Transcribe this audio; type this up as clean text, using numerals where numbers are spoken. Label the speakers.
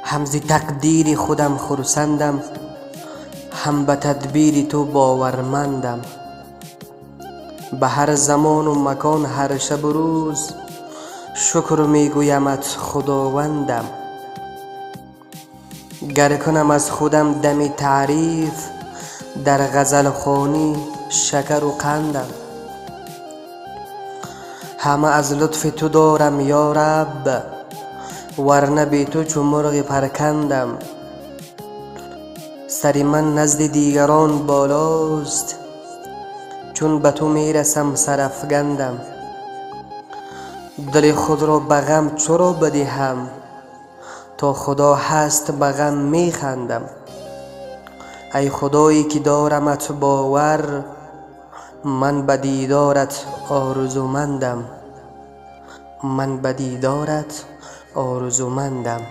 Speaker 1: هم ز تقدیر خودم خرسندم، هم به تدبیر تو باورمندم. به هر زمان و مکان، هر شب و روز شکر میگویمت خداوندم. گر کنم از خودم دمی تعریف، در غزل خوانی شکر و قندم. همه از لطف تو دارم یا رب، ورنه بی تو چو مرغ پرکندم. سر من نزد دیگران بالاست، چون به تو میرسم سرافگندم. دل خود را به غم چرا بدهم، تا خدا هست به غم میخندم. ای خدایی که دارمت باور، من به دیدارت آرزومندم. من به دیدارت آرزومندم.